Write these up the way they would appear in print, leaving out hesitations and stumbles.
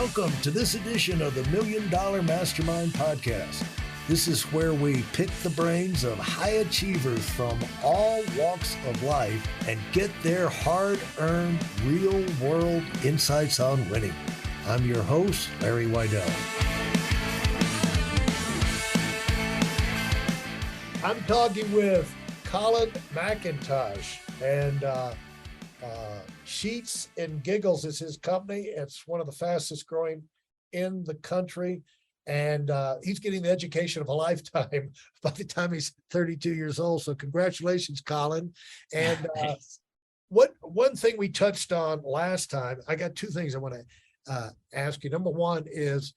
Welcome to this edition of the Million Dollar Mastermind podcast. This is where we pick the brains of high achievers from all walks of life and get their hard-earned, real-world insights on winning. I'm your host, Larry Weidel. I'm talking with Colin McIntosh, and Sheets and Giggles is his company. It's one of the fastest growing in the country. And he's getting the education of a lifetime by the time he's 32 years old. So congratulations, Colin. And one thing we touched on last time, I got two things I want to ask you. Number one is,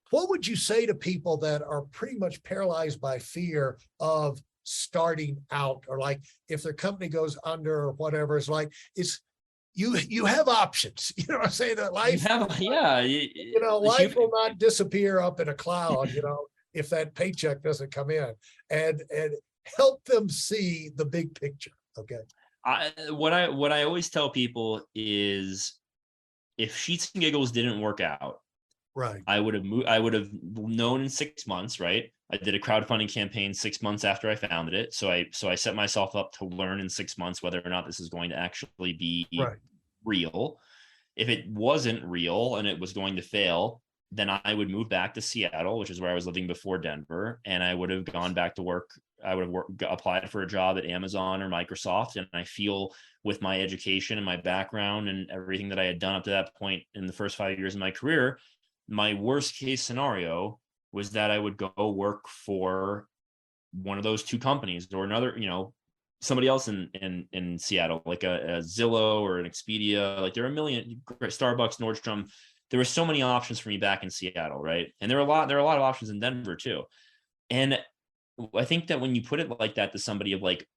what would you say to people that are pretty much paralyzed by fear of starting out, or like if their company goes under or whatever? It's like, you have options. You know what I'm saying? That life, life will not disappear up in a cloud, if that paycheck doesn't come in, and help them see the big picture. Okay. What I always tell people is, if Sheets and Giggles didn't work out, right, I would have known in 6 months, right? I did a crowdfunding campaign 6 months after I founded it. So I set myself up to learn in 6 months whether or not this is going to actually be real. If it wasn't real and it was going to fail, then I would move back to Seattle, which is where I was living before Denver. And I would have gone back to work. I would have applied for a job at Amazon or Microsoft. And I feel, with my education and my background and everything that I had done up to that point in the first 5 years of my career, my worst case scenario was that I would go work for one of those two companies or another, somebody else in Seattle, like a Zillow or an Expedia. Like there are a million, Starbucks, Nordstrom. There were so many options for me back in Seattle, right? And there are a lot of options in Denver too. And I think that when you put it like that to somebody, of like,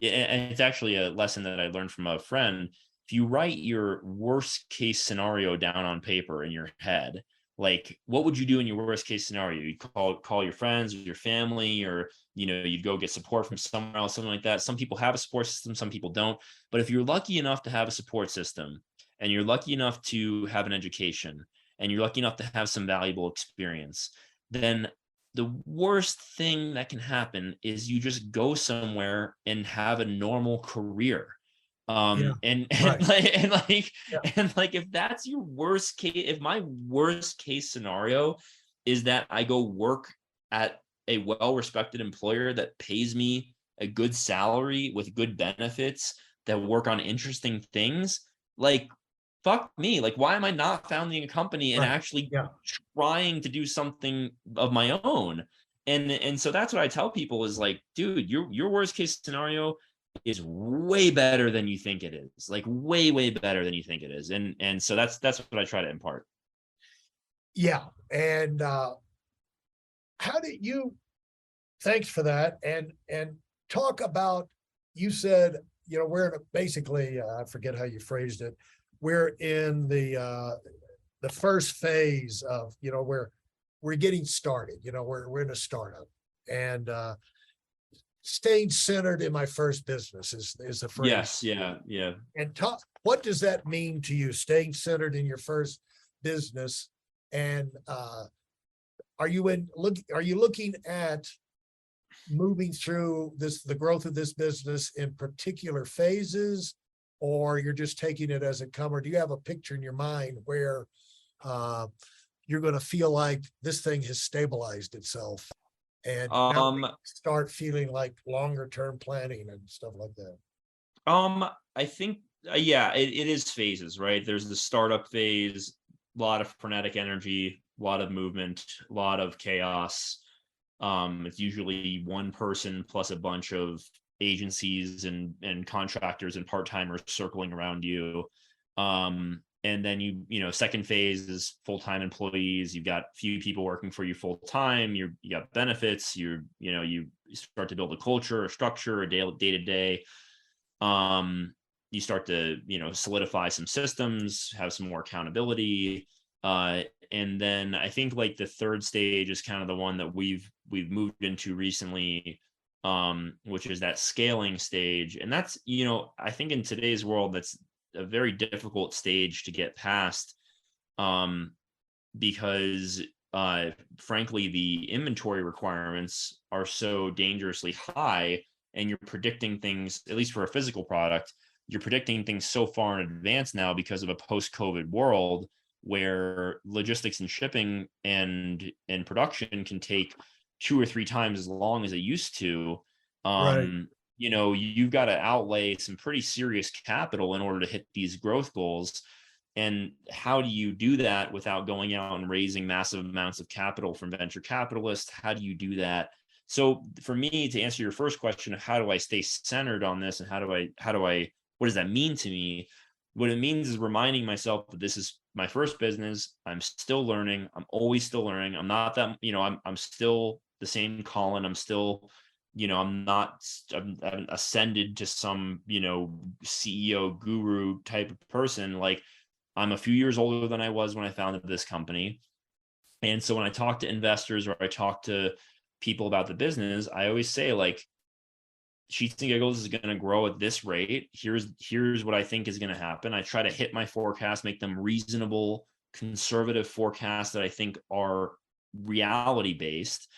and it's actually a lesson that I learned from a friend. If you write your worst case scenario down on paper in your head, like, what would you do in your worst case scenario? You'd call your friends or your family, or, you'd go get support from somewhere else, something like that. Some people have a support system, some people don't. But if you're lucky enough to have a support system, and you're lucky enough to have an education, and you're lucky enough to have some valuable experience, then the worst thing that can happen is you just go somewhere and have a normal career. And if that's your worst case, if my worst case scenario is that I go work at a well-respected employer that pays me a good salary with good benefits, that work on interesting things, like, fuck me. Like, why am I not founding a company and actually trying to do something of my own? And so that's what I tell people is, like, dude, your worst case scenario is way better than you think it is. Like, way, way better than you think it is. And so that's what I try to impart. Yeah. And how did you, thanks for that. And talk about, you said, we're in basically, I forget how you phrased it. We're in the first phase of, we're getting started, we're in a startup, and staying centered in my first business is the phrase. Yes. Yeah. And what does that mean to you, staying centered in your first business? And are you looking at moving through the growth of this business in particular phases, or you're just taking it as it comes? Or do you have a picture in your mind where you're going to feel like this thing has stabilized itself, and now start feeling like longer term planning and stuff like that? I think, it is phases, right? There's the startup phase, a lot of frenetic energy, a lot of movement, a lot of chaos. It's usually one person plus a bunch of agencies and contractors and part-timers circling around you. And then second phase is full-time employees. You've got few people working for you full-time. You got benefits. You start to build a culture, a structure, a day-to-day. You start to, solidify some systems, have some more accountability. And then I think, like, the third stage is kind of the one that we've moved into recently, which is that scaling stage. And that's, I think in today's world, that's a very difficult stage to get past. because frankly, the inventory requirements are so dangerously high, and you're predicting things, at least for a physical product, you're predicting things so far in advance now because of a post-COVID world where logistics and shipping and production can take 2 or 3 times as long as it used to. Right. You've got to outlay some pretty serious capital in order to hit these growth goals. And how do you do that without going out and raising massive amounts of capital from venture capitalists? How do you do that? So for me, to answer your first question of how do I stay centered on this, and what does that mean to me? What it means is reminding myself that this is my first business. I'm still learning. I'm always still learning. I'm not that, I'm still the same Colin. I'm still, I'm haven't ascended to some, CEO guru type of person. Like, I'm a few years older than I was when I founded this company. And so when I talk to investors or I talk to people about the business, I always say, like, Sheets and Giggles is going to grow at this rate. Here's what I think is going to happen. I try to hit my forecast, make them reasonable, conservative forecasts that I think are reality based.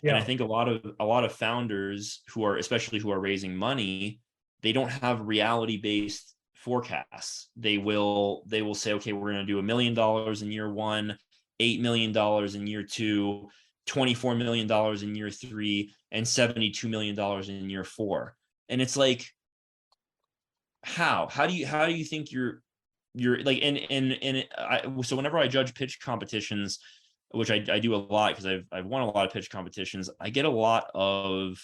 And I think a lot of founders who are raising money, they don't have reality based forecasts. They will say, okay, we're going to do $1 million in year one, $8 million in year two, $24 million in year three, and $72 million in year four. And it's like, how do you think you're like, so whenever I judge pitch competitions, which I do a lot because I've won a lot of pitch competitions, I get a lot of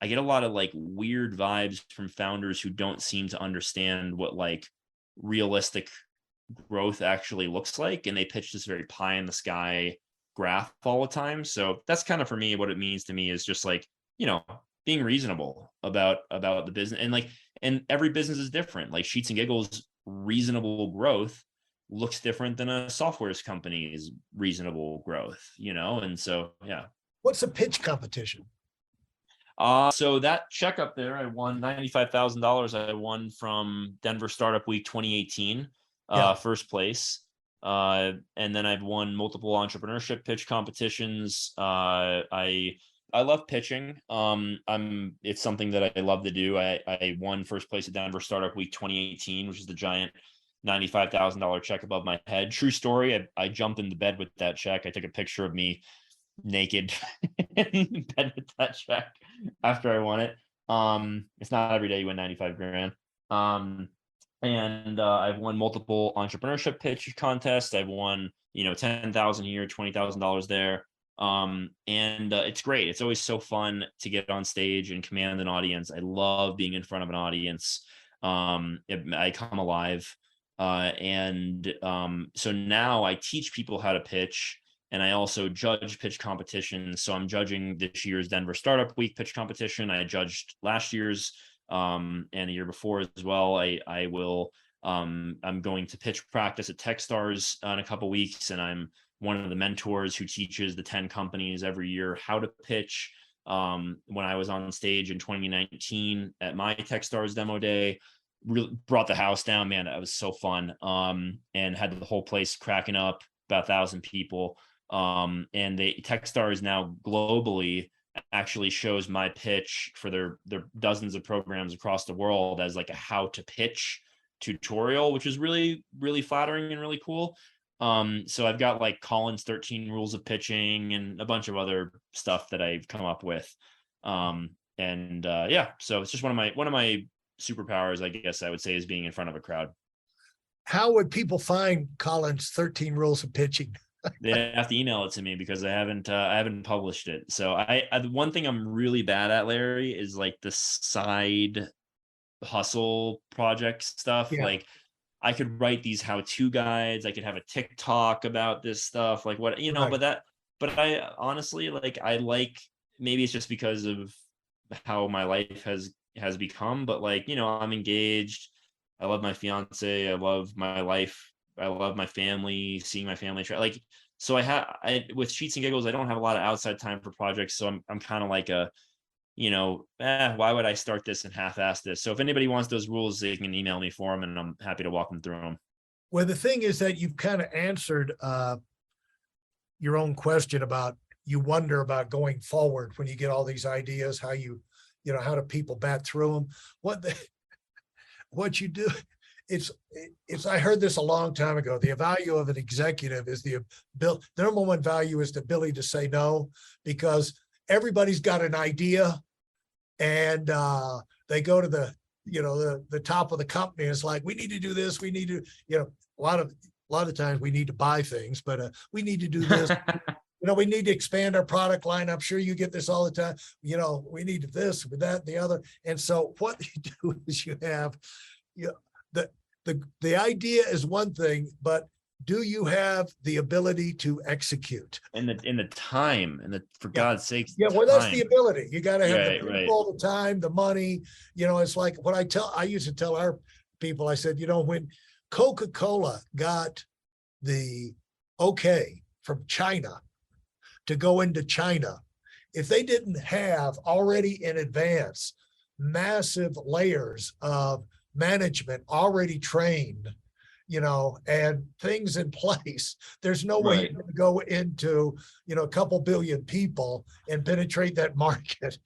like weird vibes from founders who don't seem to understand what like realistic growth actually looks like, and they pitch this very pie in the sky graph all the time. So that's kind of, for me, what it means to me is just like, being reasonable about the business. And like, and every business is different. Like Sheets and Giggles reasonable growth looks different than a software company's reasonable growth, and so yeah. What's a pitch competition? So that check up there, I won $95,000. I won from Denver Startup Week 2018, first place. And then I've won multiple entrepreneurship pitch competitions. I love pitching. It's something that I love to do. I won first place at Denver Startup Week 2018, which is the giant $95,000 check above my head. True story. I jumped into bed with that check. I took a picture of me naked in bed with that check after I won it. It's not every day you win 95 grand. And I've won multiple entrepreneurship pitch contests. I've won, $10,000 here, $20,000 there. And it's great. It's always so fun to get on stage and command an audience. I love being in front of an audience. I come alive. So now I teach people how to pitch, and I also judge pitch competitions. So I'm judging this year's Denver Startup Week pitch competition. I judged last year's and the year before as well. I will. I'm going to pitch practice at Techstars in a couple weeks, and I'm one of the mentors who teaches the 10 companies every year how to pitch. When I was on stage in 2019 at my Techstars demo day, really brought the house down, man. That was so fun. And had the whole place cracking up, about 1,000 people. And Techstars now globally actually shows my pitch for their dozens of programs across the world as like a how to pitch tutorial, which is really, really flattering and really cool. So I've got like Colin's 13 rules of pitching and a bunch of other stuff that I've come up with. So it's just one of my superpowers, I guess I would say, is being in front of a crowd. How would people find Colin's 13 rules of pitching? They have to email it to me because I haven't published it. So the one thing I'm really bad at, Larry, is like the side hustle project stuff. Yeah. Like I could write these how-to guides. I could have a TikTok about this stuff, like what, Right. but I honestly, like, maybe it's just because of how my life has become, but like, I'm engaged. I love my fiance. I love my life. I love my family, seeing my family try. Like, so with Sheets and Giggles, I don't have a lot of outside time for projects. So I'm kind of like why would I start this and half-ass this? So if anybody wants those rules, they can email me for them, and I'm happy to walk them through them. Well, the thing is that you've kind of answered your own question about, you wonder about going forward when you get all these ideas, how how do people bat through them? What you do, it's, I heard this a long time ago. The value of an executive is the number one value is the ability to say no, because everybody's got an idea, and they go to the top of the company. It's like, we need to do this. We need to, a lot of times we need to buy things, but we need to do this. We need to expand our product line. I'm sure you get this all the time. We need this, with that, the other. And so what you do is you have, the idea is one thing, but do you have the ability to execute? And the time, for God's sakes. Yeah, well, that's the ability. You got to have Right, the people, the time, the money. It's like what I used to tell our people. I said, when Coca-Cola got the okay from China to go into China, if they didn't have already in advance massive layers of management already trained, and things in place, there's no way you're going to go into, a couple billion people and penetrate that market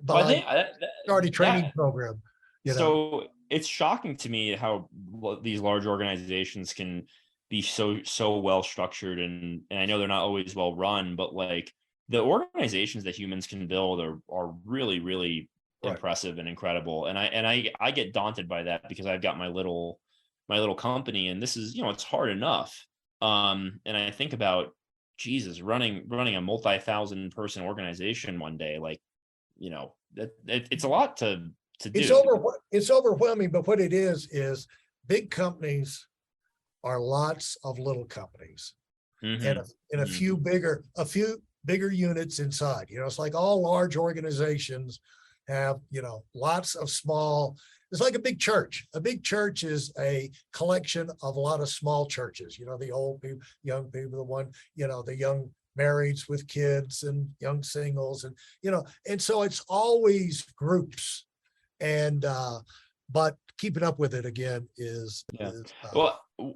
by starting training program. So it's shocking to me how these large organizations can be so well structured, and I know they're not always well run, but like the organizations that humans can build are really, really impressive and incredible. And I get daunted by that, because I've got my little company, and this is, it's hard enough. And I think about, Jesus, running a multi-thousand person organization one day, like, it's a lot to do. It's overwhelming, but what it is big companies are lots of little companies, and a few bigger units inside. It's like all large organizations have, lots of small. It's like a big church. A big church is a collection of a lot of small churches. The old people, young people, the young marrieds with kids, and young singles, and and so it's always groups, and but keeping up with it again is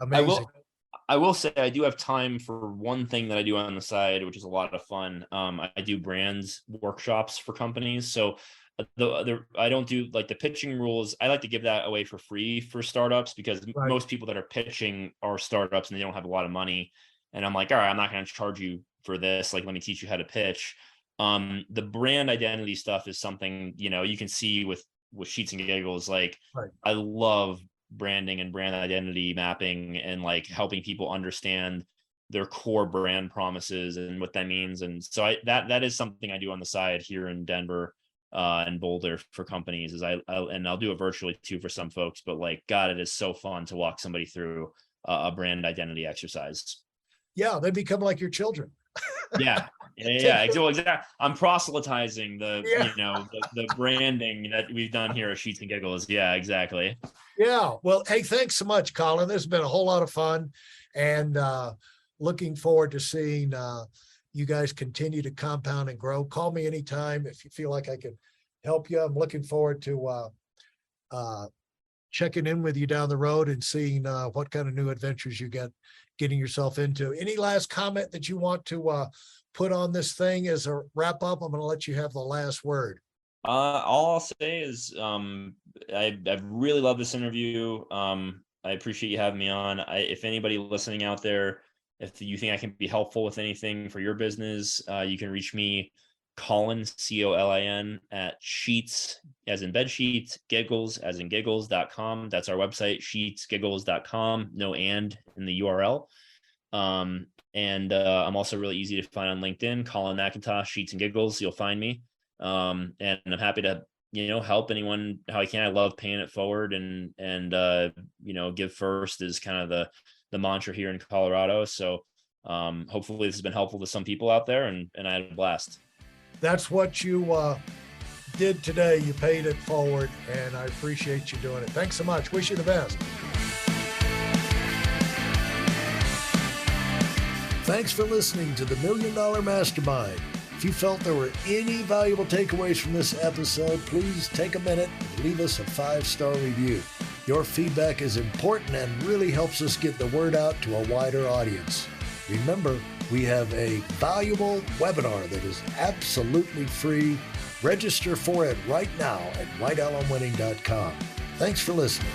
amazing. I will say I do have time for one thing that I do on the side, which is a lot of fun. I do brands workshops for companies. So I don't do like the pitching rules. I like to give that away for free for startups, because most people that are pitching are startups and they don't have a lot of money. And I'm like, all right, I'm not going to charge you for this. Like, let me teach you how to pitch. The brand identity stuff is something, you can see with Sheets and Giggles. Like, I love branding and brand identity mapping, and like helping people understand their core brand promises and what that means. And so that is something I do on the side here in Denver and Boulder for companies. Is I'll do it virtually too for some folks, but like, God, it is so fun to walk somebody through a brand identity exercise. Yeah, they become like your children. Yeah. Exactly. I'm proselytizing the branding that we've done here at Sheets and Giggles. Yeah, exactly. Yeah. Well, hey, thanks so much, Colin. This has been a whole lot of fun, and looking forward to seeing you guys continue to compound and grow. Call me anytime if you feel like I can help you. I'm looking forward to checking in with you down the road and seeing what kind of new adventures you getting yourself into. Any last comment that you want to put on this thing as a wrap up? I'm going to let you have the last word. All I'll say is I really love this interview. I appreciate you having me on. If anybody listening out there, if you think I can be helpful with anything for your business, you can reach me, Colin, Colin, at Sheets, as in bed sheets, Giggles, as in giggles.com. That's our website, sheetsgiggles.com. No and in the URL. And I'm also really easy to find on LinkedIn, Colin McIntosh, Sheets and Giggles. You'll find me. And I'm happy to, help anyone how I can. I love paying it forward, and give first is kind of the mantra here in Colorado. So hopefully this has been helpful to some people out there, and I had a blast. That's what you did today. You paid it forward, and I appreciate you doing it. Thanks so much. Wish you the best. Thanks for listening to the Million Dollar Mastermind. If you felt there were any valuable takeaways from this episode, please take a minute and leave us a 5-star review. Your feedback is important and really helps us get the word out to a wider audience. Remember, We have a valuable webinar that is absolutely free. Register for it right now at weidelonwinning.com. Thanks for listening.